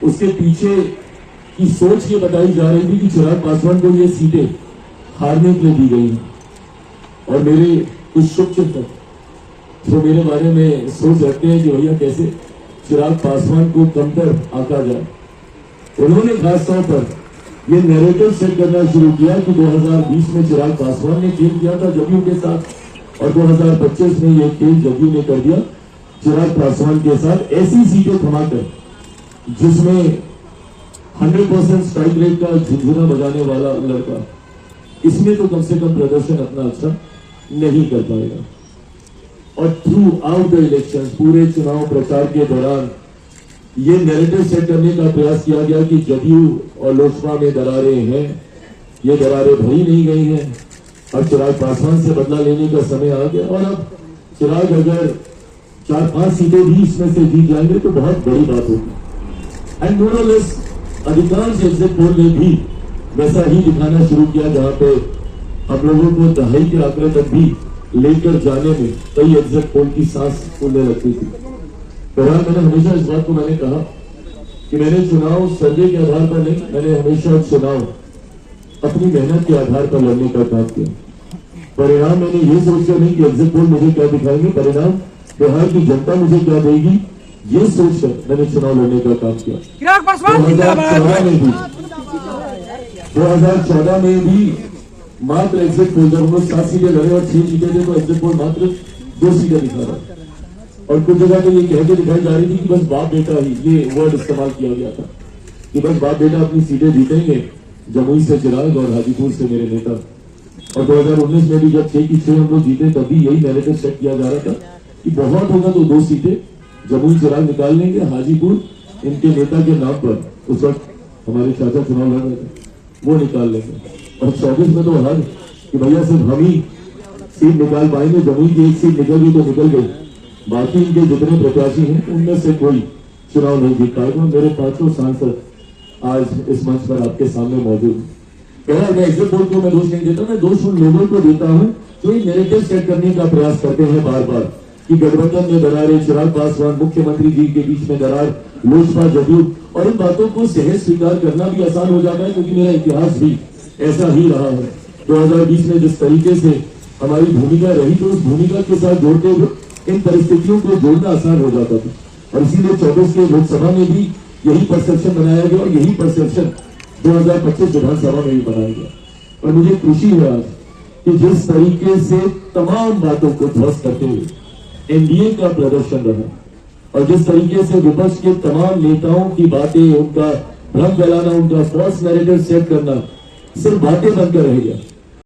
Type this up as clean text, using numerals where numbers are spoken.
उसके पीछे की सोच ये बताई जा रही थी कि चिराग पासवान को ये सीटें हारने के लिए दी गई हैं। और मेरे कुछ शुभचिंतक जो मेरे बारे में सोच रखते हैं कि भैया कैसे चिराग पासवान को कमतर आंका जाए, उन्होंने खासतौर पर ये नैरेटिव सेट करना शुरू किया कि 2020 में चिराग पासवान ने खेल किया था जदयू के साथ और 2025 में ये खेल जदयू ने कर दिया चिराग पासवान के साथ, ऐसी सीटें थमाकर जिसमें 100% स्ट्राइक रेट का झुंझुना बजाने वाला लड़का इसमें तो कम से कम प्रदर्शन अपना अच्छा नहीं कर पाएगा। और थ्रू आउट द इलेक्शन, पूरे चुनाव प्रचार के दौरान ये नैरेटिव सेट करने का प्रयास किया गया कि जदयू और लोजपा में दरारें हैं, ये दरारें भरी नहीं गई हैं, अब चिराग पासवान से बदला लेने का समय आ गया। और अब चिराग अगर 4-5 सीटें भी इसमें से जीत जाएंगे तो बहुत बड़ी बात होगी। एंड मोर और लेस अधिकांश एग्जिट पोल ने भी वैसा ही दिखाना शुरू किया, जहां पे हम लोगों को दहाई के आंकड़े तक भी लेकर जाने में कई एग्जिट पोल की सांस फूलने लगती थी। बहरहाल मैंने हमेशा इस बात को मैंने कहा कि मैंने चुनाव सर्वे के आधार पर नहीं, मैंने हमेशा चुनाव अपनी मेहनत के आधार पर लड़ने का काम किया। परिणाम मैंने ये सोचकर नहीं कि एग्जिट पोल मुझे क्या दिखाएंगे, परिणाम बिहार की जनता मुझे क्या देगी, ये सोचकर मैंने चुनाव लड़ने का काम किया। 2014 में भी मात्र एग्जिट पोल, जब हम लोग 7 सीटें लड़े और 6 सीटें थे तो एग्जिट पोल मात्र 2 सीटें दिखा रहा था। और कुछ जगह तो ये कह के दिखाई जा रही थी कि बस बाप बेटा ही, ये वर्ड इस्तेमाल किया गया था कि बस बाप बेटा अपनी सीटें जीतेंगे, जमुई से चिराग और हाजीपुर से मेरे नेता। और 2019 में भी जब 6 की 6 हम लोग जीते तब भी यही नैरेटिव सेट किया जा रहा था कि बहुत होगा तो 2 सीटें जमुई चिराग निकाल लेंगे, हाजीपुर इनके नेता के नाम पर उस वक्त हमारे चाचा चुनाव लड़ रहे थे वो निकाल लेंगे। और 24 में तो हर कि भैया सिर्फ हम ही सीट निकाल पाएंगे, जमुई की 1 सीट निकल गई तो निकल गई, बाकी इनके जितने प्रत्याशी हैं उनमें से कोई चुनाव नहीं जीत पाएगा। मेरे 5 सांसद आज इस मंच पर आपके सामने मौजूद हैं। मैं एग्जिट पोल को मैं दोष नहीं देता, मैं दोष उन लोगों को देता हूं जो ये नैरेटिव सेट करने का प्रयास करते हैं बार बार कि गठबंधन में दरारें, चिराग पासवान मुख्यमंत्री जी के बीच में दरार, लोजपा जदयू, और इन बातों को सहज स्वीकार करना भी आसान हो जाता है क्योंकि मेरा इतिहास भी ऐसा ही रहा है। 2020 में जिस तरीके से हमारी भूमिका रही तो उस भूमिका के साथ जोड़ते हुए इन परिस्थितियों को जोड़ना आसान हो जाता था। और इसीलिए 24 के लोकसभा में भी यही परसेप्शन बनाया गया और यही परसेप्शन 2025 विधानसभा में भी बनाया गया। और मुझे खुशी है आज कि जिस तरीके से तमाम बातों को ध्वस्त करते हुए एनडीए का प्रदर्शन रहा और जिस तरीके से विपक्ष के तमाम नेताओं की बातें, उनका भ्रम फैलाना, उनका फॉल्स नैरेटिव सेट करना सिर्फ बातें बनकर रह गया,